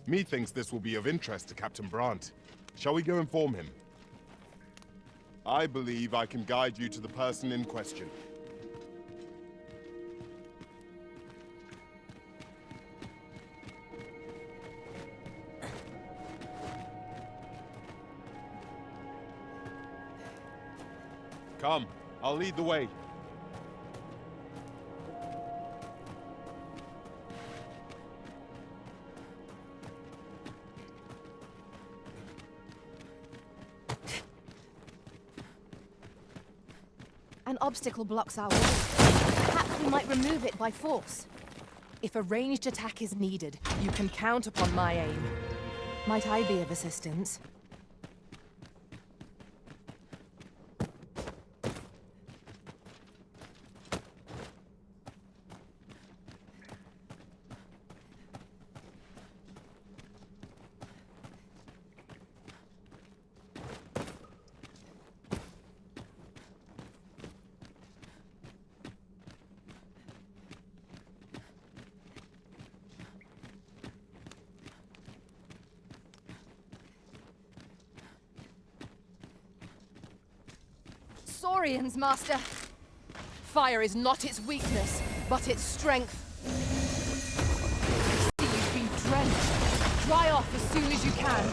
Methinks this will be of interest to Captain Brandt. Shall we go inform him? I believe I can guide you to the person in question. Come, I'll lead the way. An obstacle blocks our way. Perhaps we might remove it by force. If a ranged attack is needed, you can count upon my aim. Might I be of assistance? Saurians, Master! Fire is not its weakness, but its strength. I see you've been drenched. Dry off as soon as you can.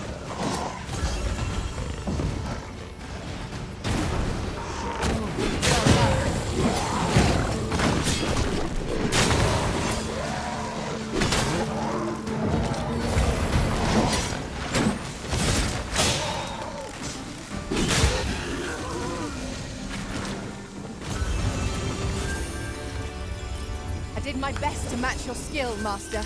I did my best to match your skill, Master.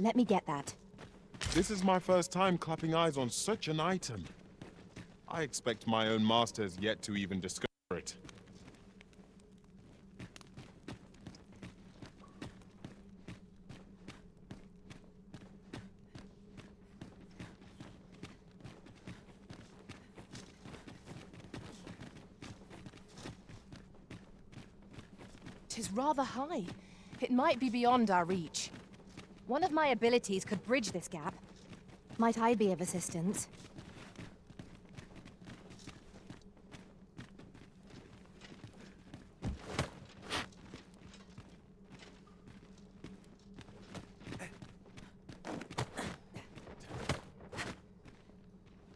Let me get that. This is my first time clapping eyes on such an item. I expect my own master has yet to even discover it. Tis rather high. It might be beyond our reach. One of my abilities could bridge this gap. Might I be of assistance?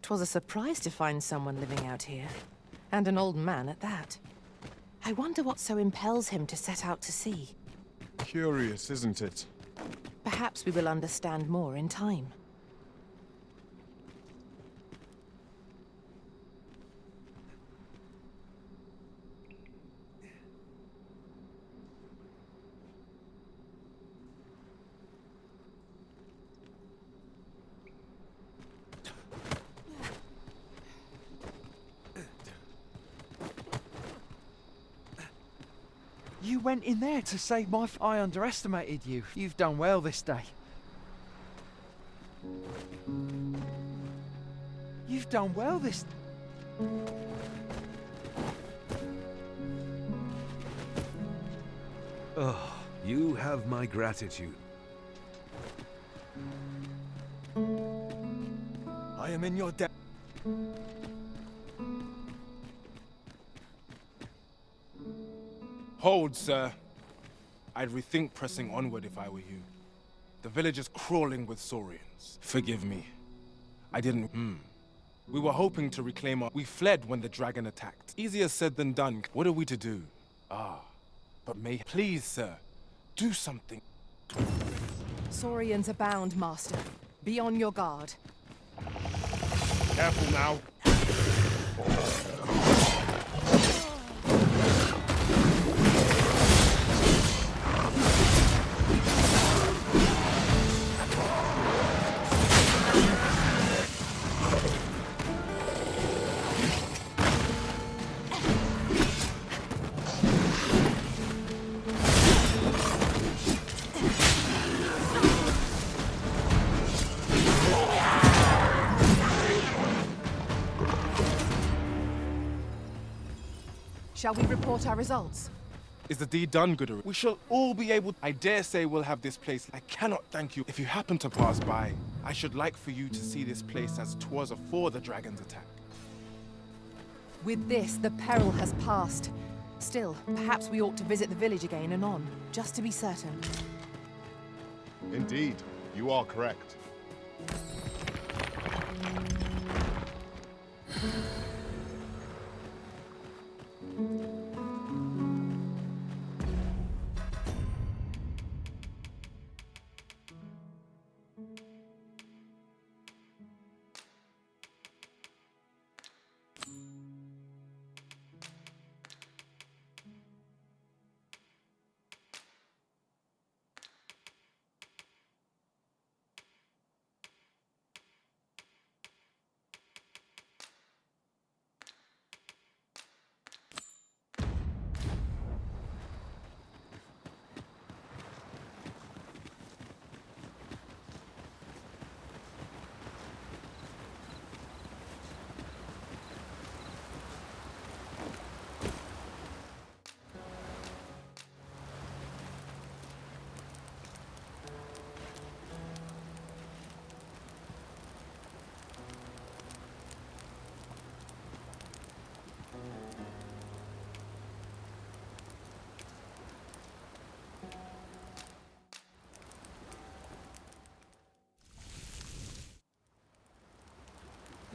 Twas a surprise to find someone living out here, and an old man at that. I wonder what so impels him to set out to sea. Curious, isn't it? Perhaps we will understand more in time. You went in there to save my I underestimated you. You've done well this day. You've done well this... Oh, you have my gratitude. I am in your debt. Hold, sir. I'd rethink pressing onward if I were you. The village is crawling with saurians. Forgive me. I didn't... We were hoping to reclaim our... We fled when the dragon attacked. Easier said than done. What are we to do? But may... Please, sir. Do something. Saurians abound, Master. Be on your guard. Careful now. Shall we report our results? Is the deed done, Gooder? We shall all be able... I dare say we'll have this place. I cannot thank you. If you happen to pass by, I should like for you to see this place as 'twas afore the dragon's attack. With this, the peril has passed. Still, perhaps we ought to visit the village again anon, just to be certain. Indeed, you are correct.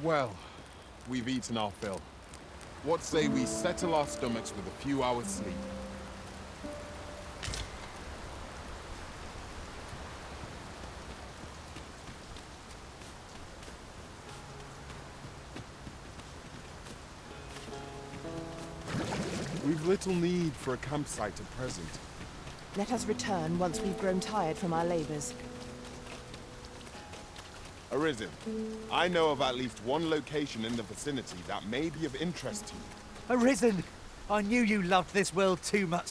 Well, we've eaten our fill. What say we settle our stomachs with a few hours' sleep? We've little need for a campsite at present. Let us return once we've grown tired from our labors. Arisen, I know of at least one location in the vicinity that may be of interest to you. Arisen! I knew you loved this world too much.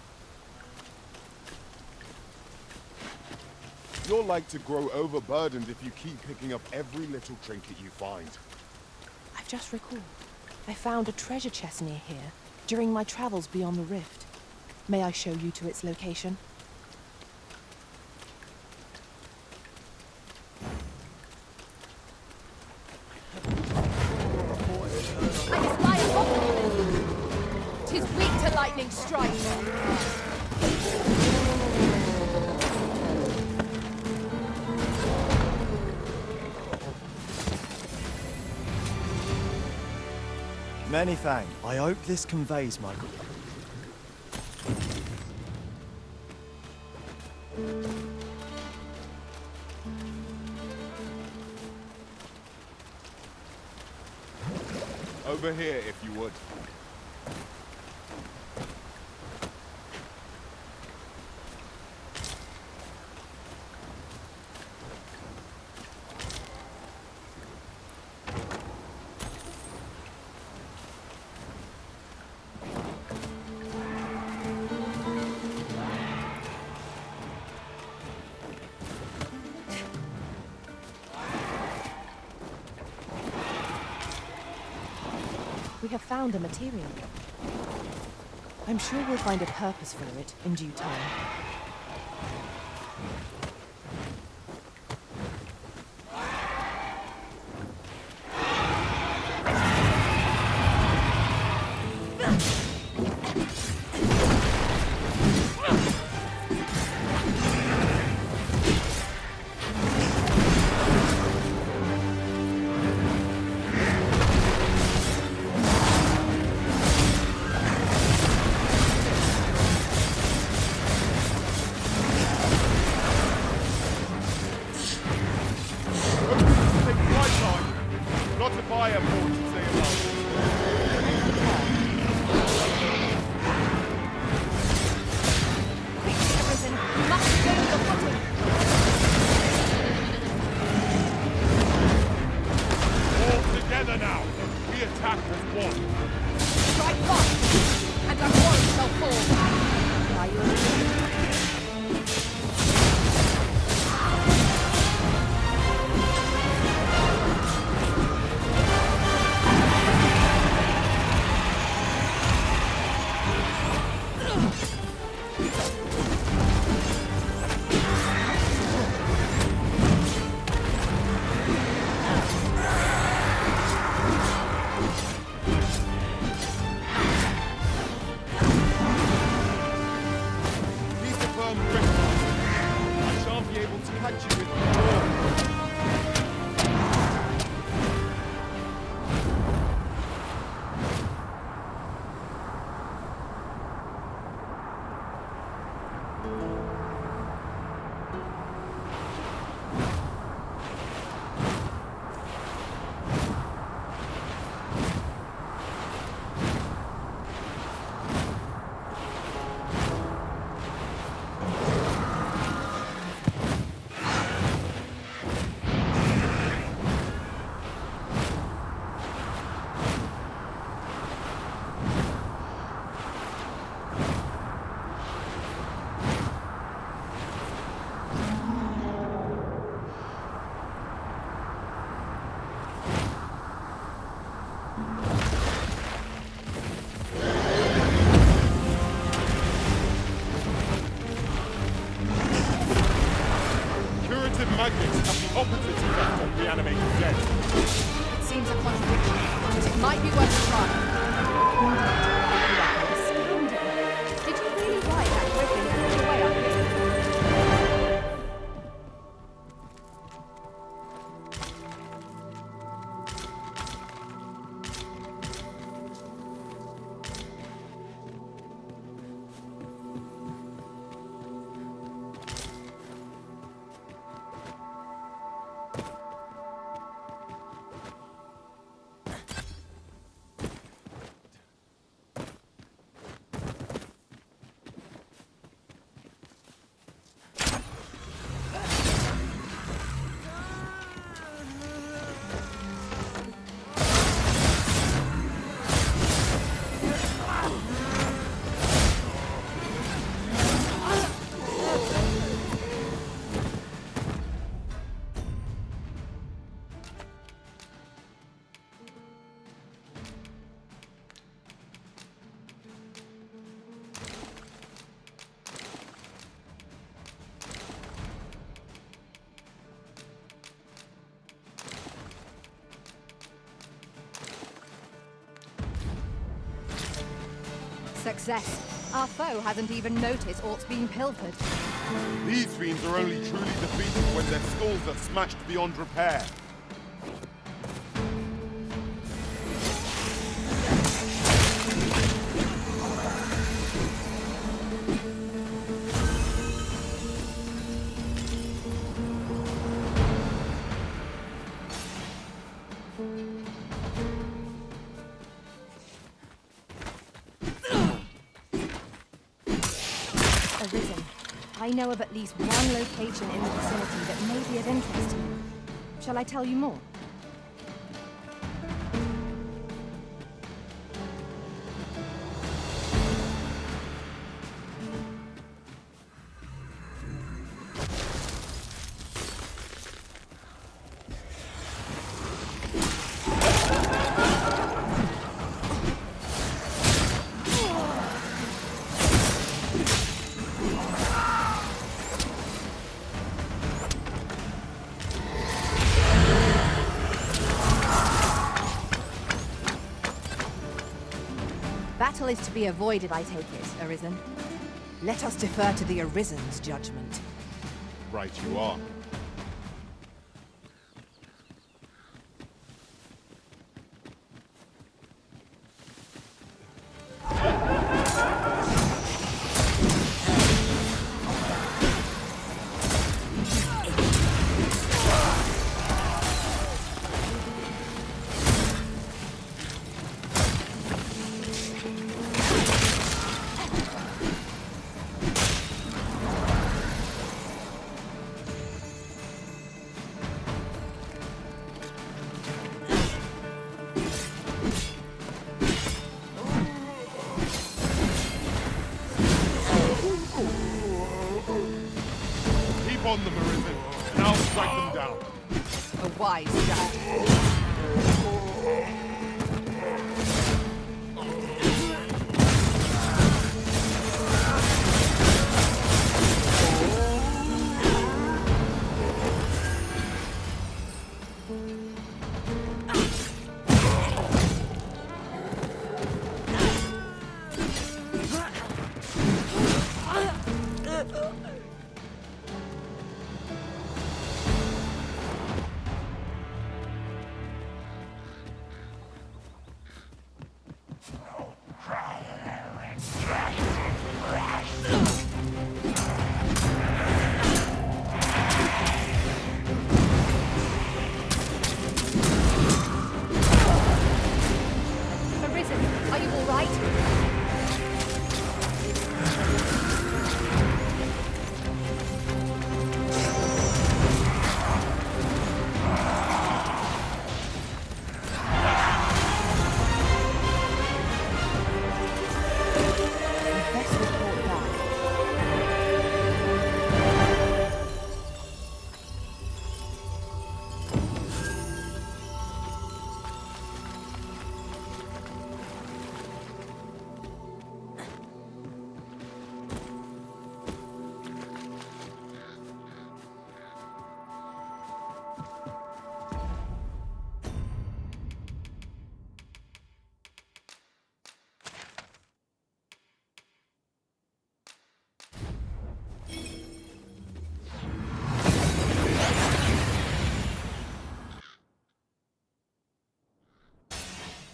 You're like to grow overburdened if you keep picking up every little trinket you find. I've just recalled. I found a treasure chest near here during my travels beyond the rift. May I show you to its location? Tis weak to lightning strikes. Many thanks. I hope this conveys my... Over here, if you would. We have found a material. I'm sure we'll find a purpose for it in due time. Not if I have more to say about it. Quickly, Arisen. You must go to your footing. All together now. We attack as one. Strike fast, and our warriors shall fall. By your will. have the opposite effect on reanimated dead. It seems a contradiction, but it might be worth a try. Astounding. Did you really ride that griffin all the way up here? Success. Our foe hasn't even noticed aught's been pilfered. These fiends are only truly defeated when their skulls are smashed beyond repair. Arisen. I know of at least one location in the vicinity that may be of interest to you. Shall I tell you more? Battle is to be avoided, I take it, Arisen. Let us defer to the Arisen's judgment. Right you are. Keep on them, Arisen, and I'll strike them down. A wise strategy.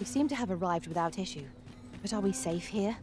We seem to have arrived without issue. But are we safe here?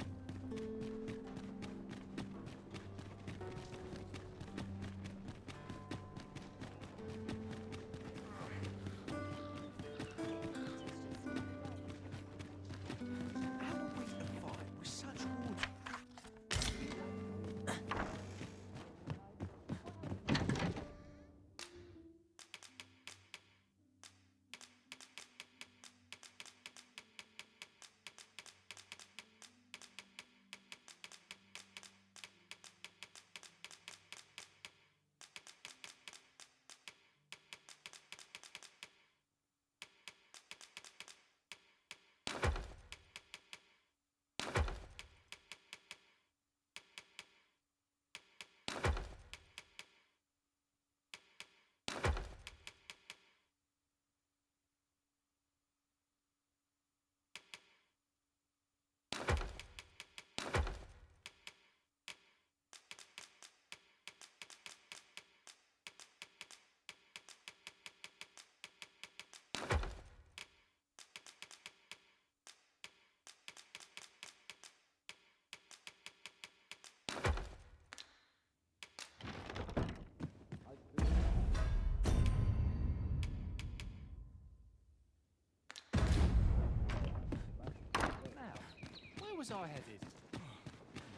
Where was I headed?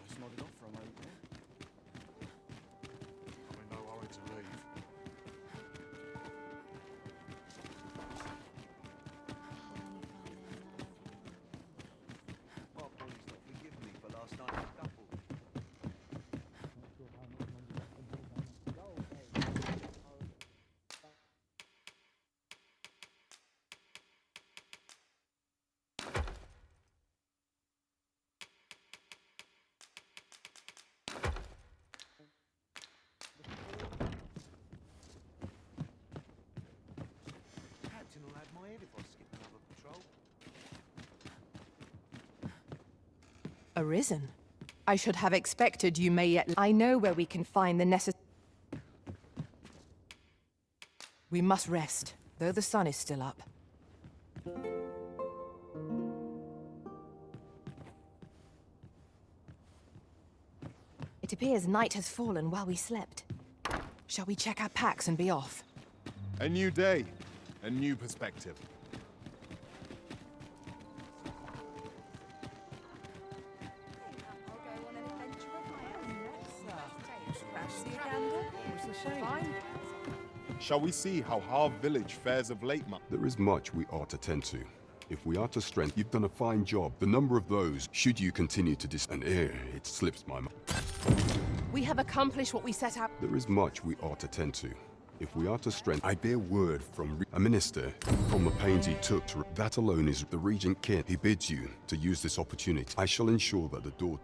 Just nodded off for a moment. I'm in no hurry to leave. Well, please not forgive me for last night's couple. Captain will have my head if I skip another patrol. Arisen? I should have expected you may yet... I know where we can find the necessary... We must rest, though the sun is still up. It appears night has fallen while we slept. Shall we check our packs and be off? A new day, a new perspective. Shall we see how Harv Village fares of late, There is much we ought to tend to. If we are to strengthen, you've done a fine job. The number of those, should you continue to and it slips my mind. We have accomplished what we set out. There is much we ought to tend to. If we are to strengthen, I bear word from a minister from the pains he took to. That alone is the regent kin. He bids you to use this opportunity. I shall ensure that the door.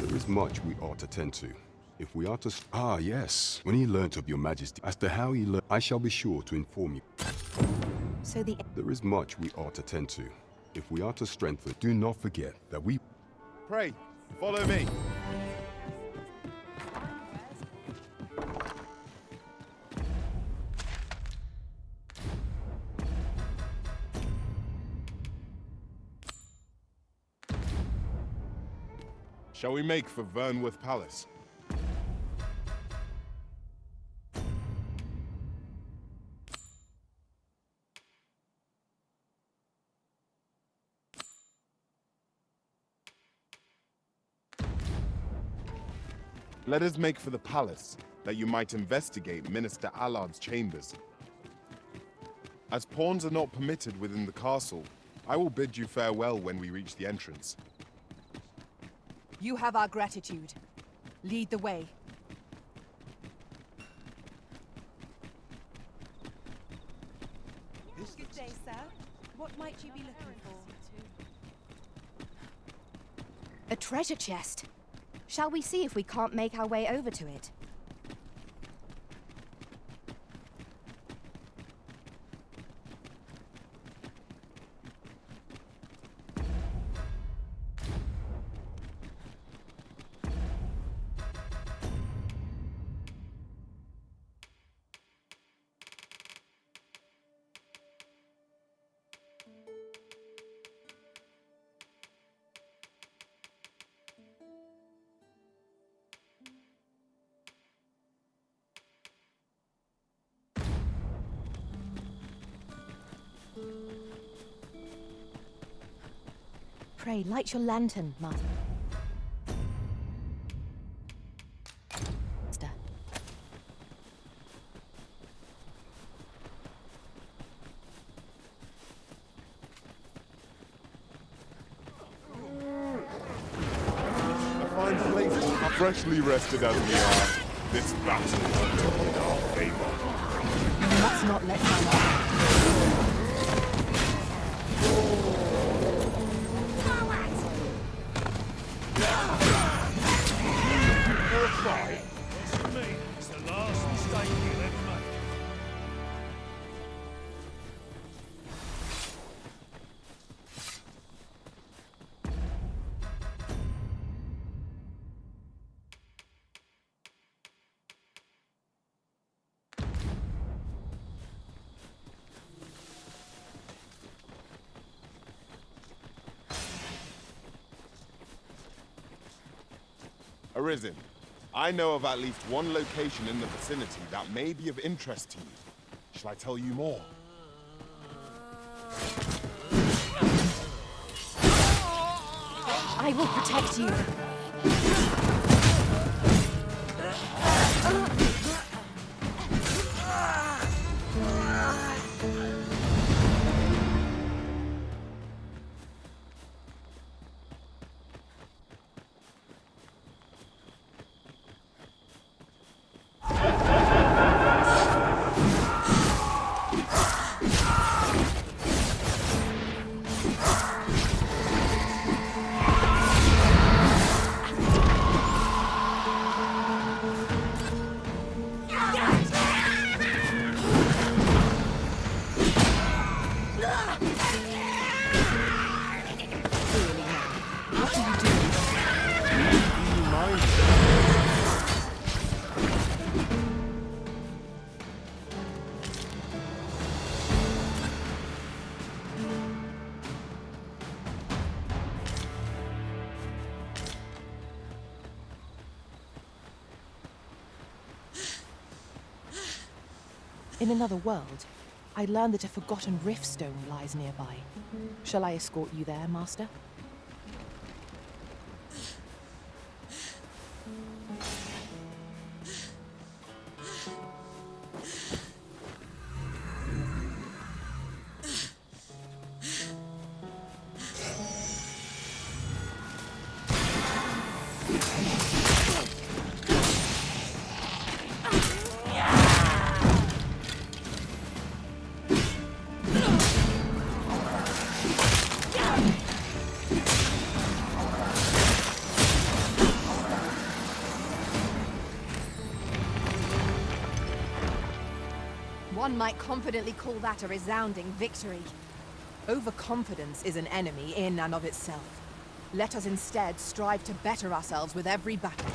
There is much we ought to tend to. If we are to. Ah, yes. When he learnt of your majesty, as to how he learned, I shall be sure to inform you. So the... There is much we ought to tend to. If we are to strengthen, do not forget that we. Pray, follow me. Shall we make for Vernworth Palace? Let us make for the palace, that you might investigate Minister Allard's chambers. As pawns are not permitted within the castle, I will bid you farewell when we reach the entrance. You have our gratitude. Lead the way. Good day, sir. What might you be looking for? A treasure chest. Shall we see if we can't make our way over to it? Pray, light your lantern, Master. Fine place. Freshly rested as we are, this battle won't be in our favor. You must not let down. For me, it's the last mistake you'll ever make. Arisen, I know of at least one location in the vicinity that may be of interest to you. Shall I tell you more? I will protect you. In another world, I learned that a forgotten rift stone lies nearby. Shall I escort you there, Master? One might confidently call that a resounding victory. Overconfidence is an enemy in and of itself. Let us instead strive to better ourselves with every battle.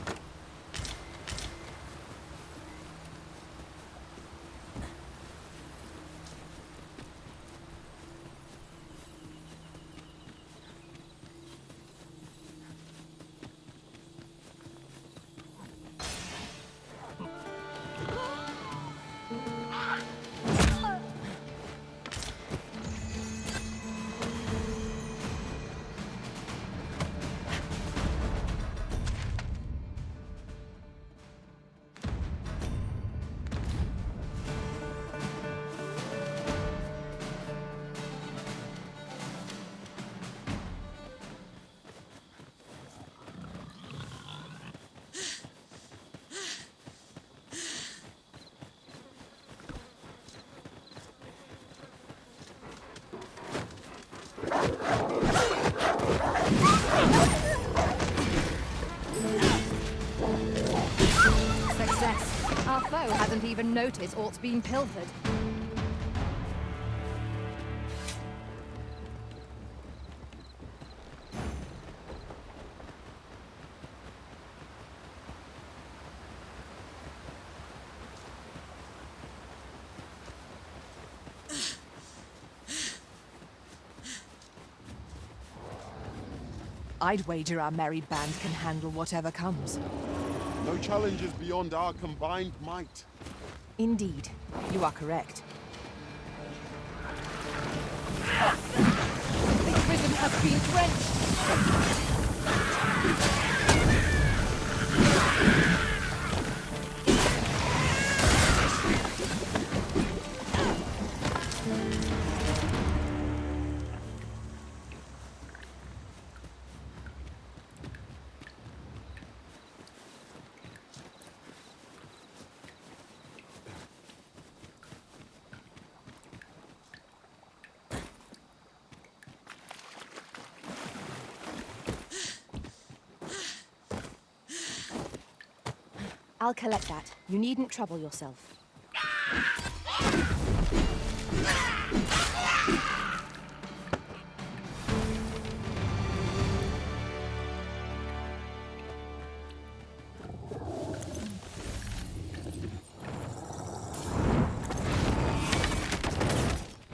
Success. Our foe hasn't even noticed aught's been pilfered. I'd wager our merry band can handle whatever comes. No challenge is beyond our combined might. Indeed, you are correct. The prison has been drenched. I'll collect that. You needn't trouble yourself.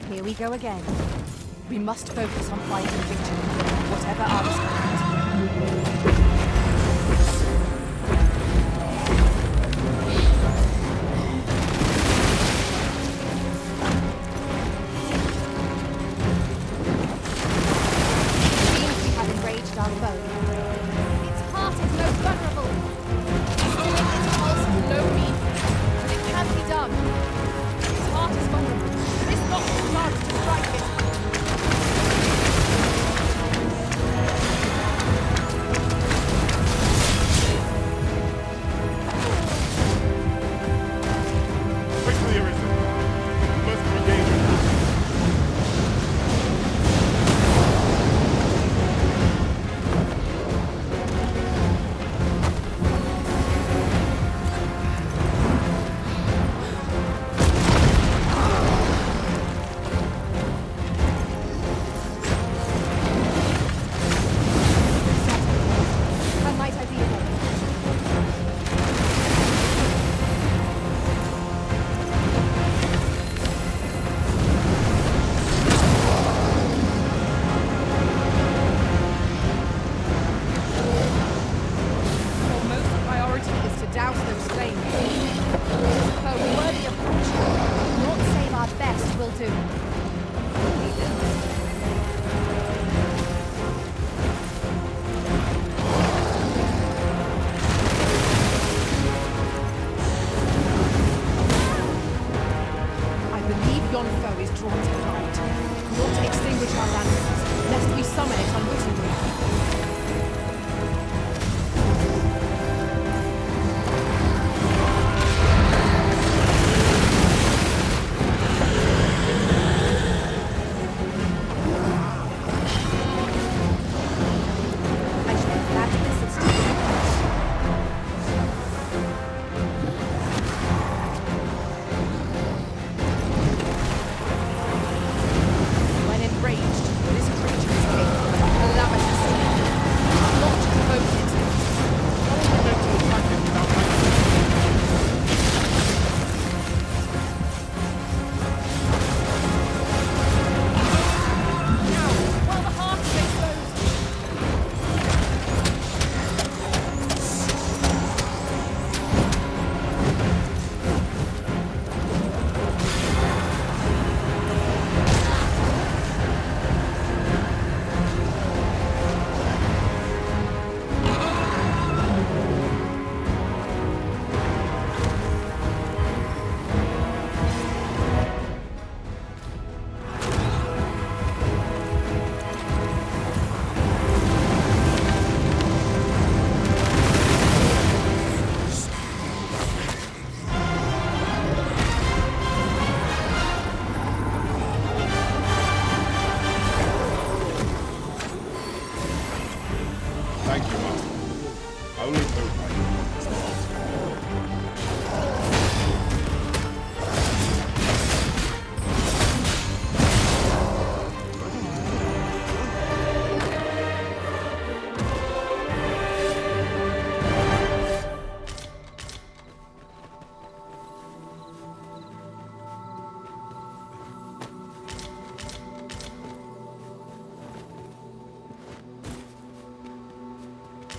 Here we go again. We must focus on finding victory, whatever our response.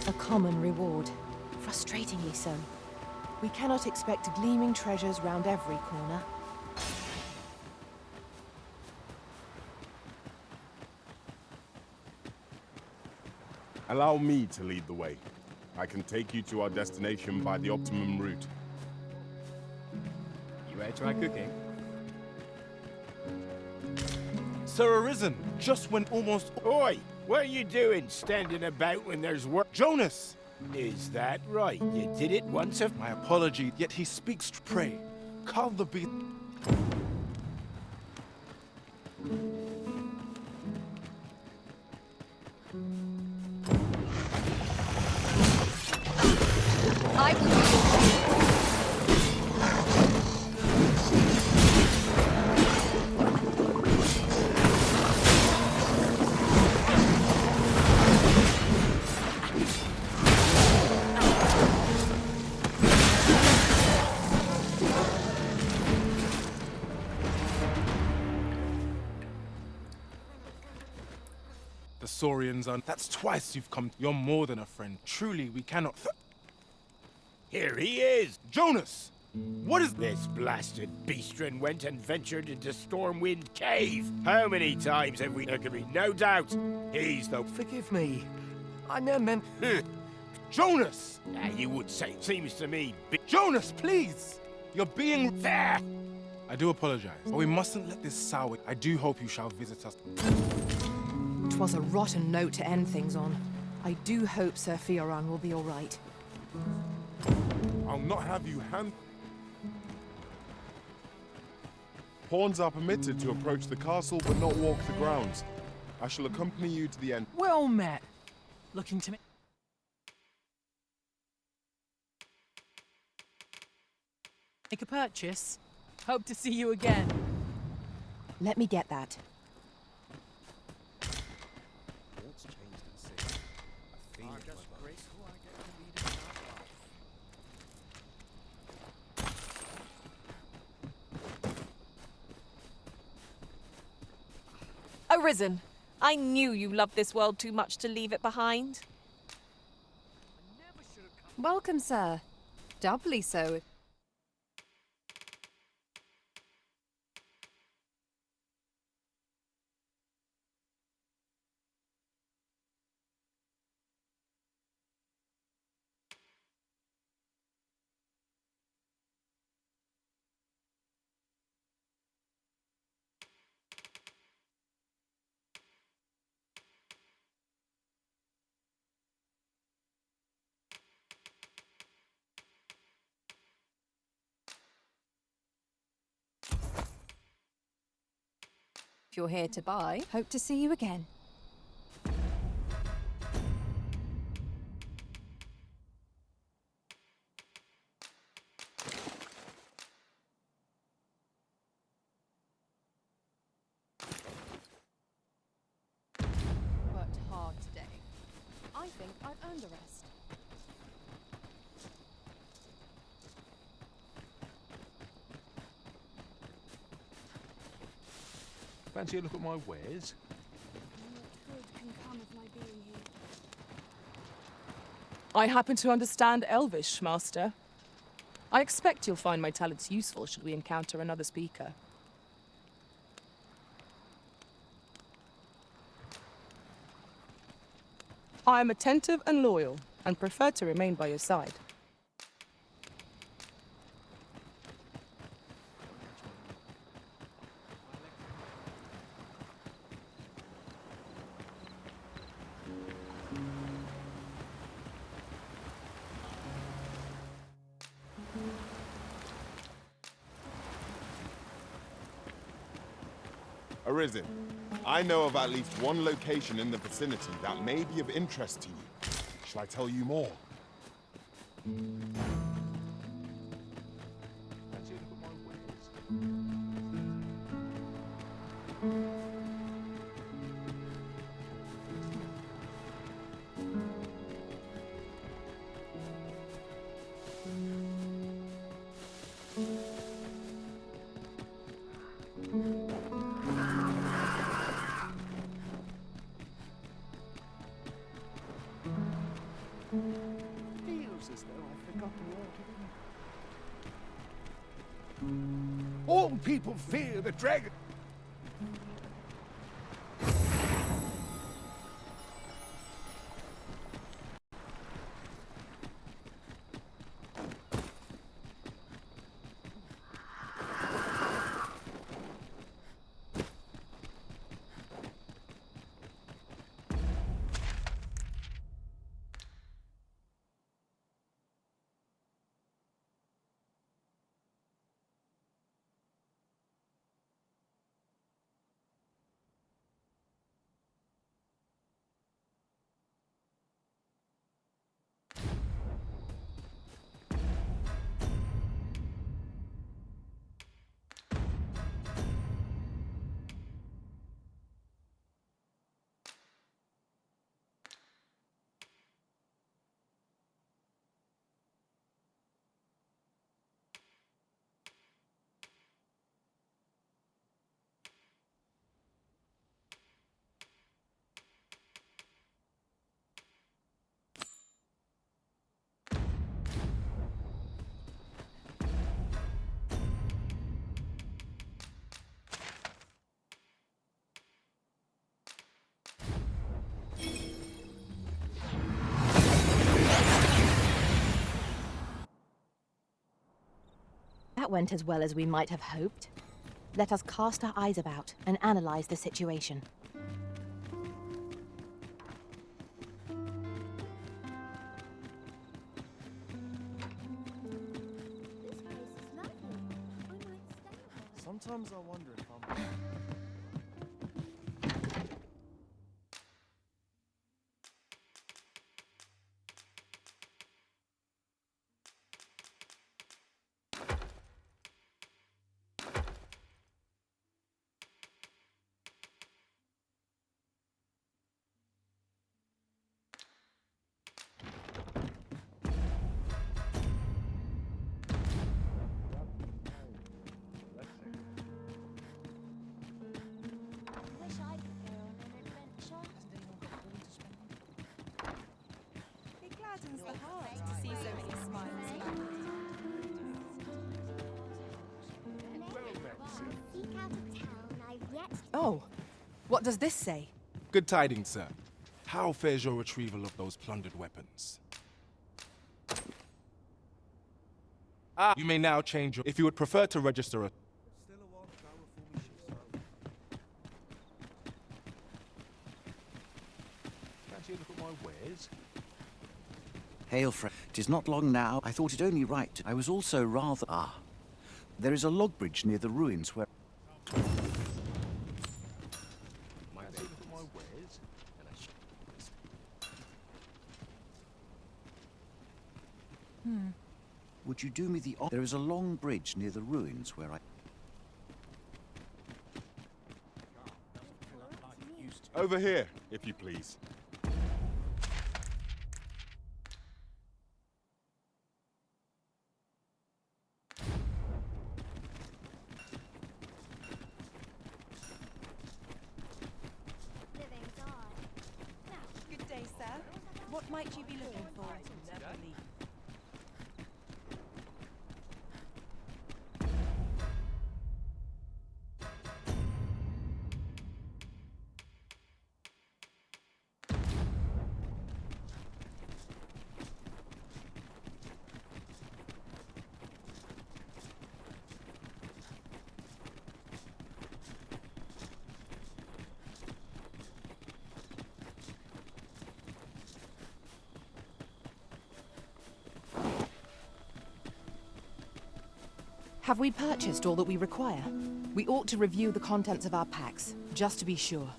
A common reward. Frustratingly so. We cannot expect gleaming treasures round every corner. Allow me to lead the way. I can take you to our destination by the optimum route. You ready to try cooking? Sir Arisen, just when almost... Oi! What are you doing standing about when there's work? Jonas! Is that right? You did it once of... My apology, yet he speaks to pray. Calm the beast. I will do your The Saurians are... That's twice you've come. You're more than a friend. Truly, we cannot... Here he is! Jonas! What is... This blasted beastren went and ventured into Stormwind Cave. How many times have we... There can be no doubt. He's the... Forgive me. I never meant... Jonas! You would say. Seems to me... Jonas, please! You're being... There! I do apologize, but we mustn't let this sour... I do hope you shall visit us. 'Twas a rotten note to end things on. I do hope Sir Fioran will be all right. I'll not have you hand... Pawns are permitted to approach the castle but not walk the grounds. I shall accompany you to the end. Well met. Looking to me... Make a purchase. Hope to see you again. Let me get that. What's changed in city? A feeling just grateful I get to lead in that life. Arisen, I knew you loved this world too much to leave it behind. Welcome, sir. Doubly so. If you're here to buy, hope to see you again. Worked hard today. I think I've earned a rest. Fancy a look at my wares? What good can come of my being here? I happen to understand Elvish, Master. I expect you'll find my talents useful should we encounter another speaker. I am attentive and loyal, and prefer to remain by your side. Arisen, I know of at least one location in the vicinity that may be of interest to you. Shall I tell you more? Fancy a look at my wares? Feels as though I forgot to water them. All people fear the dragon. that went as well as we might have hoped. Let us cast our eyes about and analyze the situation. Sometimes I wonder if I'm... It gladdens the heart to see so many smiles. Oh, what does this say? Good tidings, sir. How fares your retrieval of those plundered weapons? You may now change your... If you would prefer to register a... Still a while to go before we should sail. Fancy a look at my wares? Hail, friend. 'Tis not long now. I thought it only right. I was also rather... Ah. There is a log bridge near the ruins where... Fancy a look at my wares? And I Would you do me the honor? There is a long bridge near the ruins where I... Over here, if you please. Good day, sir. What might you be looking for? Have we purchased all that we require? We ought to review the contents of our packs, just to be sure.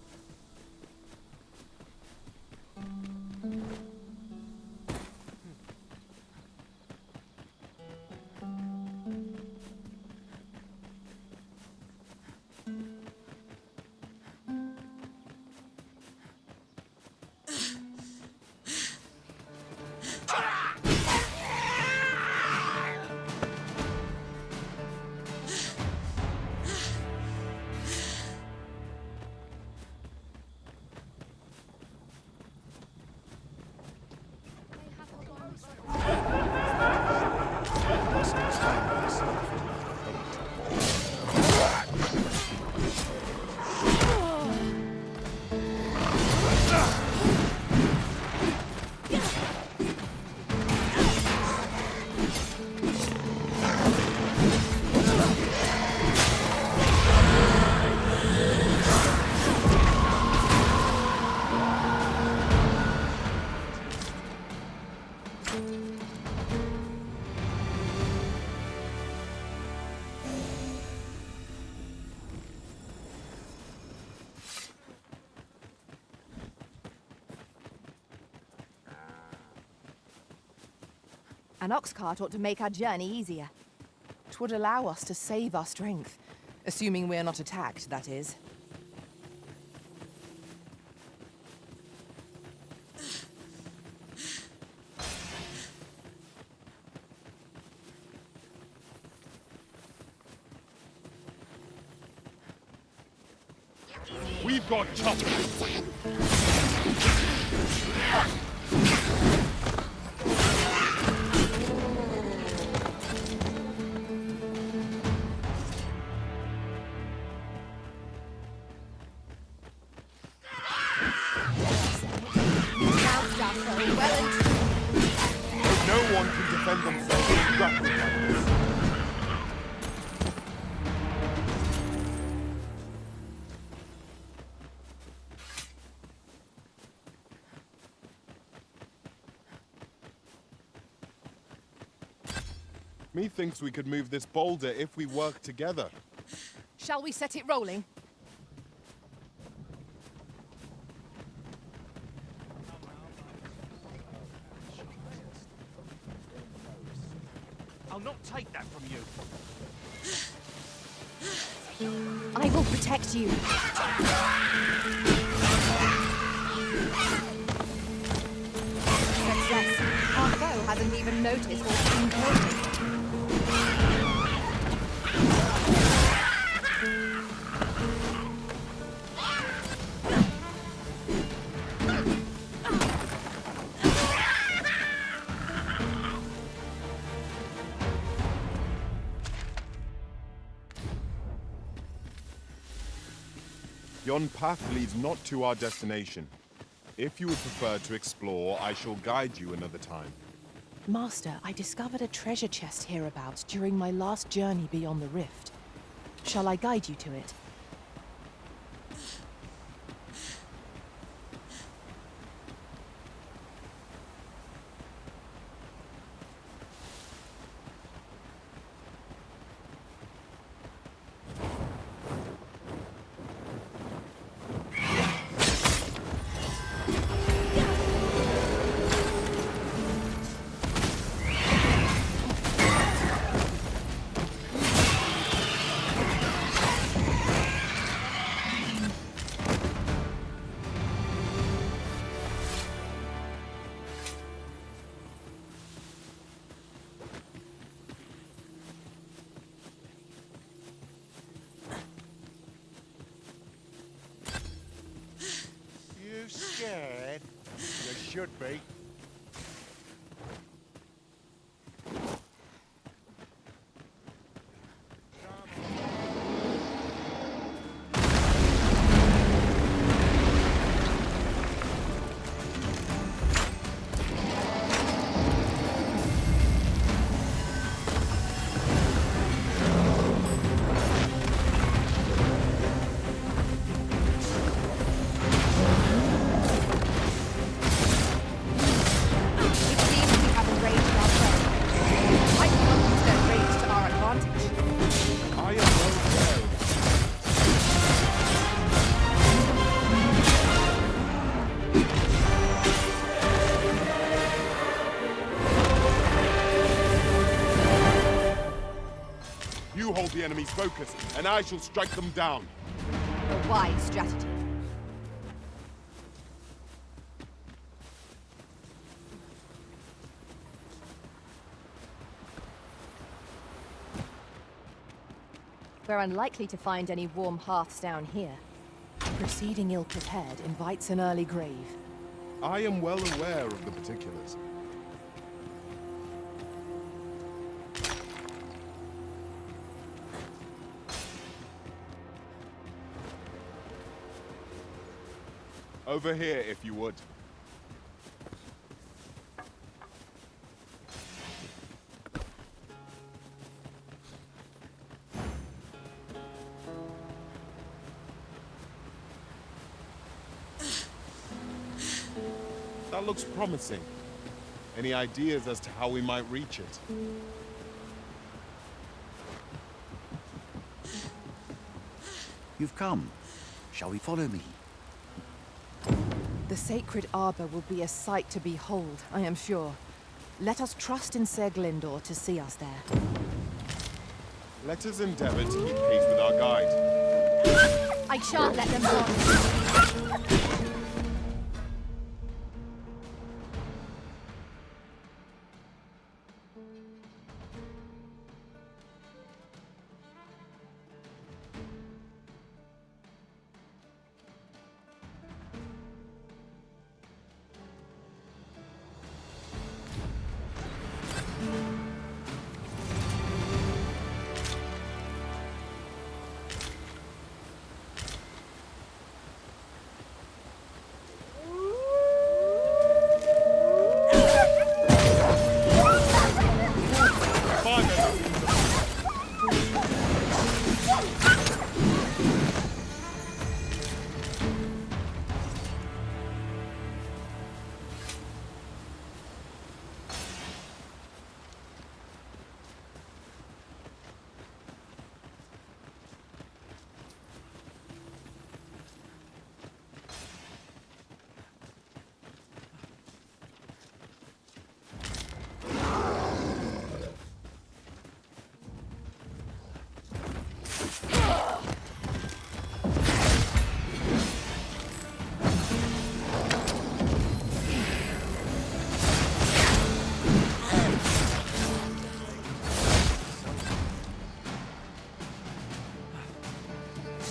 An ox cart ought to make our journey easier. 'Twould allow us to save our strength, assuming we're not attacked, that is. We've got choppers. No one can defend themselves with grappling weapons. Methinks we could move this boulder if we work together. Shall we set it rolling? I'll not take that from you. I will protect you. Success. Our foe hasn't even noticed what's been building. Yon path leads not to our destination. If you would prefer to explore, I shall guide you another time. Master, I discovered a treasure chest hereabouts during my last journey beyond the rift. Shall I guide you to it? You scared? You should be. You hold the enemy's focus, and I shall strike them down. A wise strategy. We're unlikely to find any warm hearths down here. Proceeding ill-prepared invites an early grave. I am well aware of the particulars. Over here, if you would. That looks promising. Any ideas as to how we might reach it? You've come. Shall we follow me? The sacred arbor will be a sight to behold, I am sure. Let us trust in Ser Glindor to see us there. Let us endeavor to keep pace with our guide. I shan't let them on.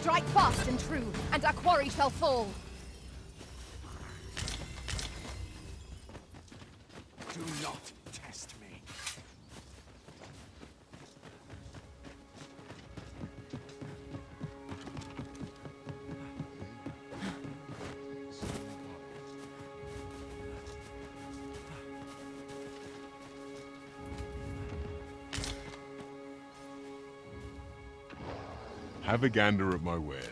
Strike fast and true, and our quarry shall fall. Do not test me. Have a gander at my wares.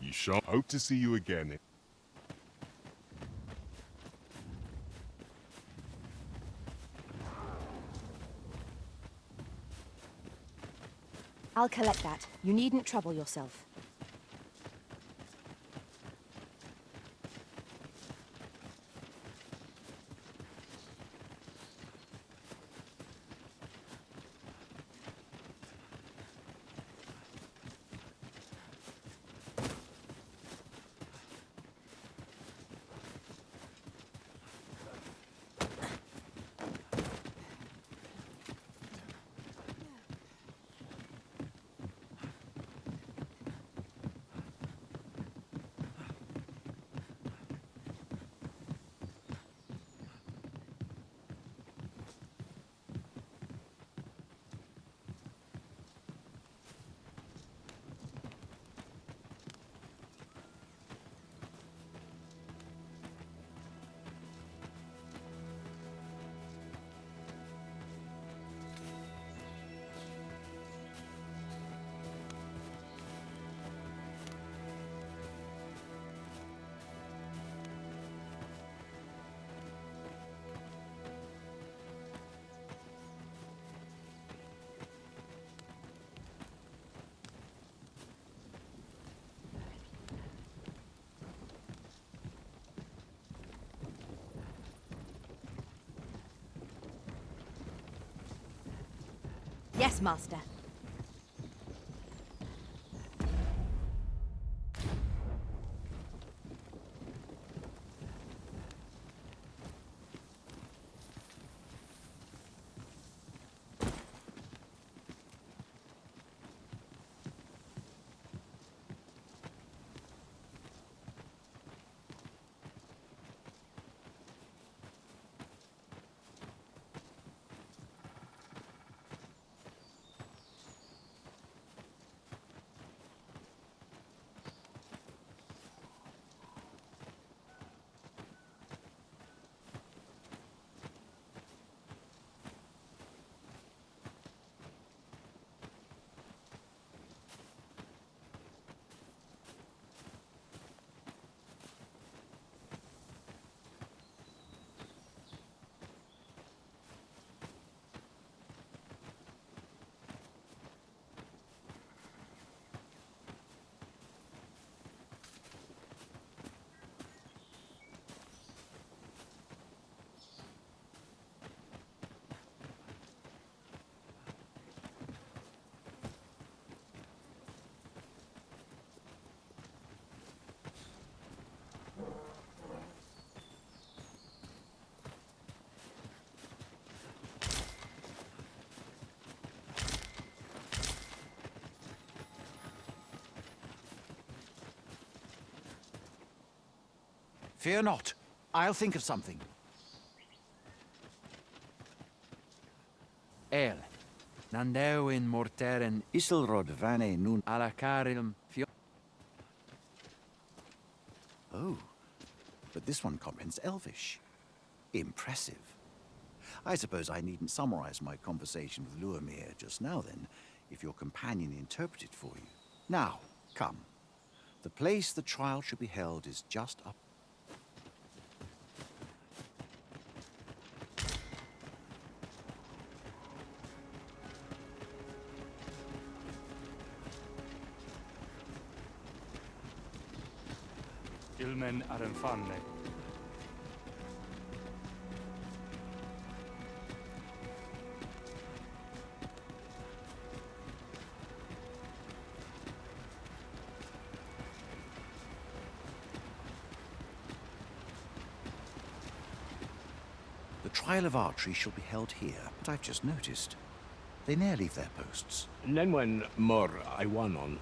You shall hope to see you again. I'll collect that. You needn't trouble yourself. Yes, Master. Fear not. I'll think of something. El. Nandeo in morteren Isilrod vane nun. alacarilum fio... Oh, but this one comprehends Elvish. Impressive. I suppose I needn't summarize my conversation with Luamir just now then, if your companion interpreted for you. Now, come. The place the trial should be held is just up. Ilmen arenfanne. The trial of archery shall be held here, but I've just noticed. They ne'er leave their posts. Nenwen mor Iwanon.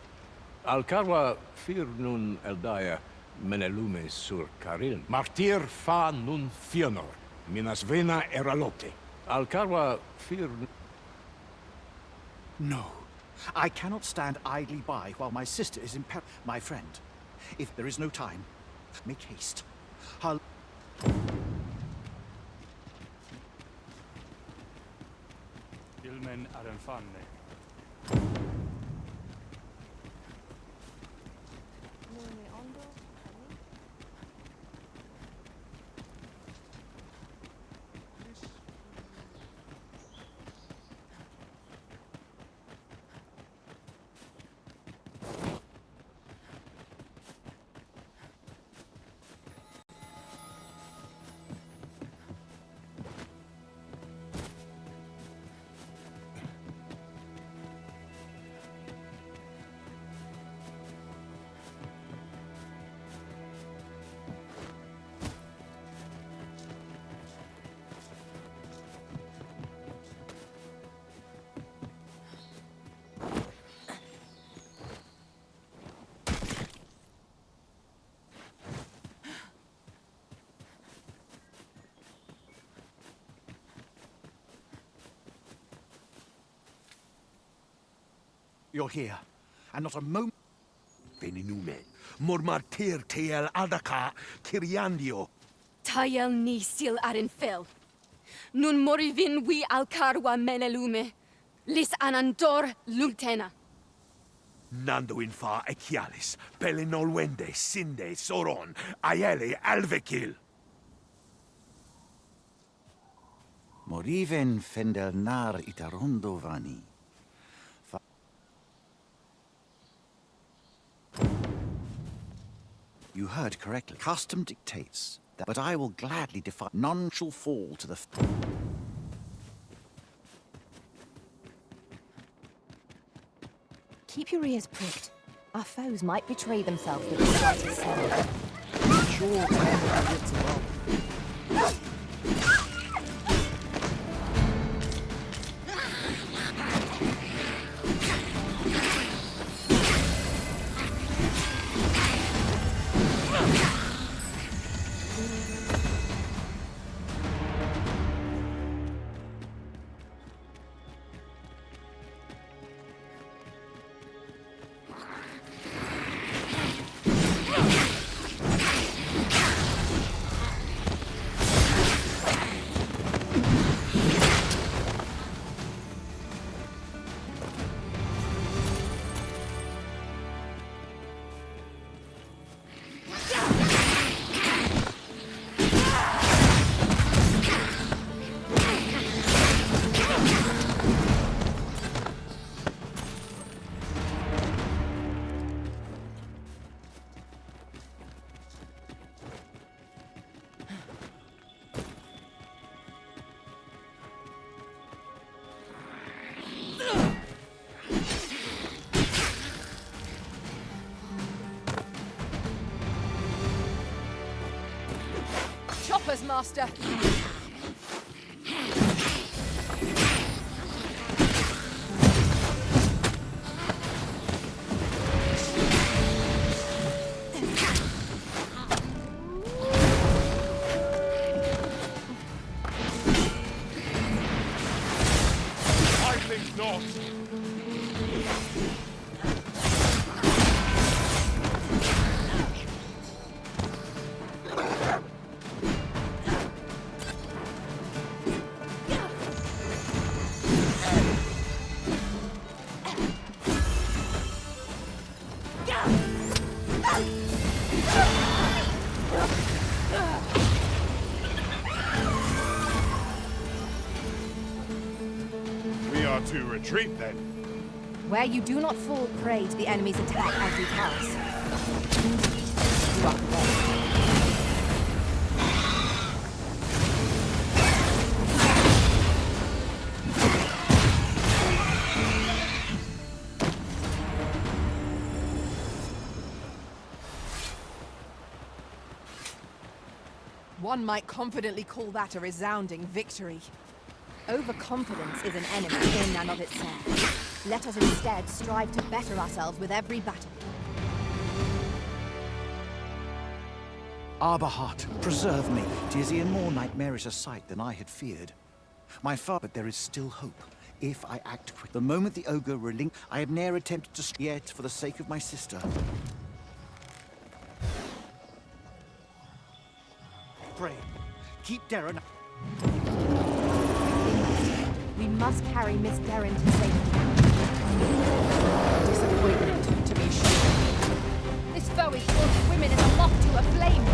Alcarwa fir nun eldaya menelume sur caril. Martir fa nun fionor. Minas vena eralote. Alcarwa fir... No. I cannot stand idly by while my sister is in peril. My friend, if there is no time, make haste. Ilmen arenfanne. You're here, and not a moment. Beninume. Mormartir tel adaka kiriandio. Tayel ni sil arinfil. Nun morivin wi alcarwa menelume. Lis anandor lultena. Nando infa echialis. Pelinolwende sinde soron. Aiele alvekil. Moriven fendelnar itarondo vani. You heard correctly. Custom dictates that, but I will gladly defy. None shall fall to the... Keep your ears pricked. Our foes might betray themselves with the slightest sound. Sure, it's well. Choppers, Master! We are to retreat then. Where you do not fall prey to the enemy's attack as you pass. You are correct. One might confidently call that a resounding victory. Overconfidence is an enemy in and of itself. Let us instead strive to better ourselves with every battle. Arbahat, preserve me. 'Tis e'en more nightmarish a sight than I had feared. My father, but there is still hope. If I act quick. The moment the ogre I have ne'er attempted to yet for the sake of my sister. Pray, keep Darren. We must carry Miss Darren to safety. Disappointment, to be sure. This foe is full of women in a loft to a flame.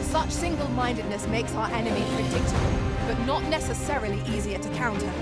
Such single-mindedness makes our enemy predictable, but not necessarily easier to counter.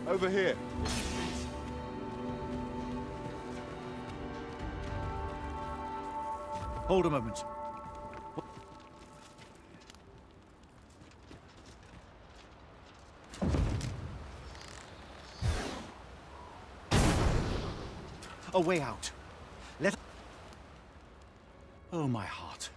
Over here. Hold a moment. A way out. Oh, my heart.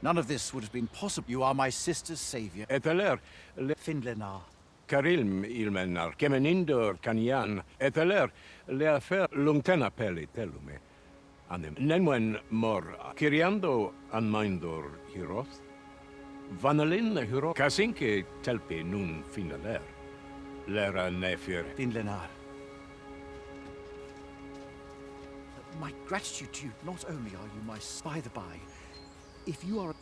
None of this would have been possible. You are my sister's savior. Eteler, Findlenar. Karilm ilmenar, kemenindor kanyan, eteler, leafer lungtena peli telume. Anem, nenwen mor, kiriando anmaindor hiroth. Vanalin hiro, kasinke telpi nun finaler. Lera nefir. Findlenar. My gratitude to you. Not only are you my by the by, if you are...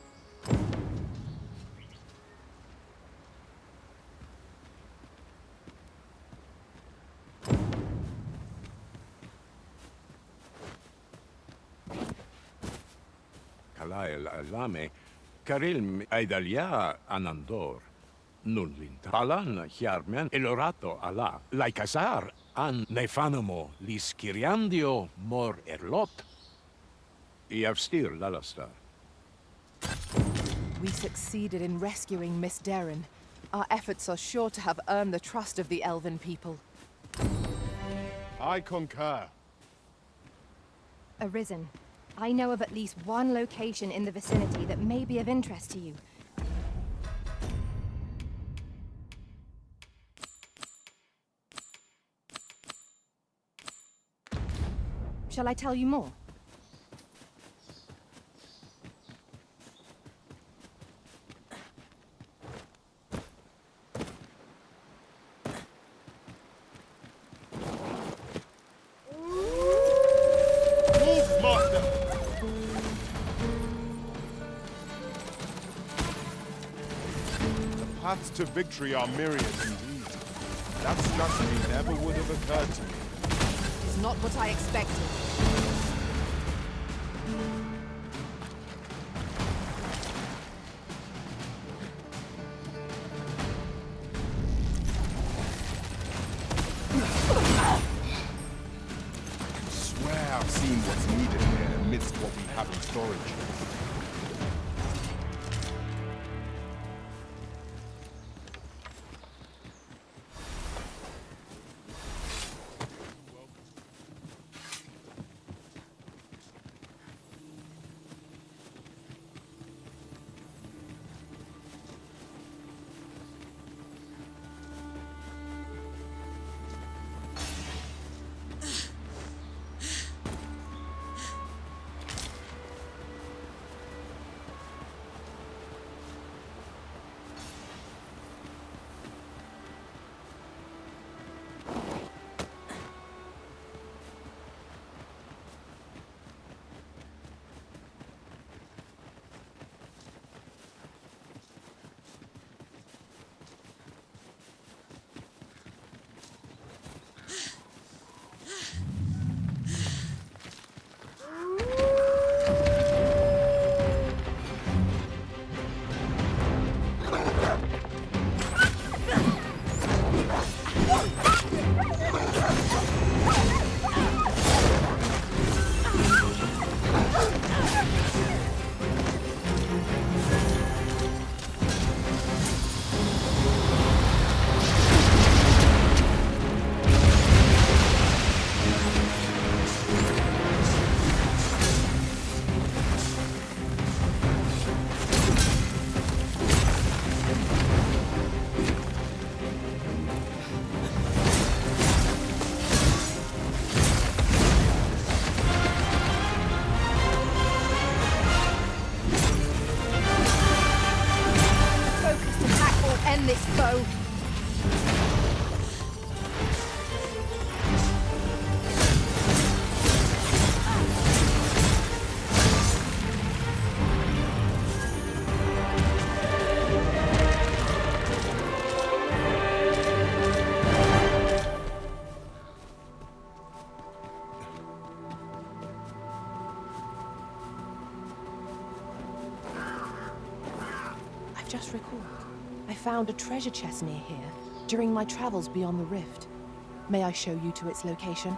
Kalael alame, karilm aidalia anandor. Nullinta. Palan hiarmen elorato ala, laikasar an nefanamo lis kiriandio mor erlot. Iavstir lalastar. We succeeded in rescuing Miss Darren. Our efforts are sure to have earned the trust of the Elven people. I concur. Arisen, I know of at least one location in the vicinity that may be of interest to you. Shall I tell you more? Paths to victory are myriad indeed. That struck me never would have occurred to me. It's not what I expected. storage. This foe. I've just recalled. I found a treasure chest near here during my travels beyond the rift. May I show you to its location?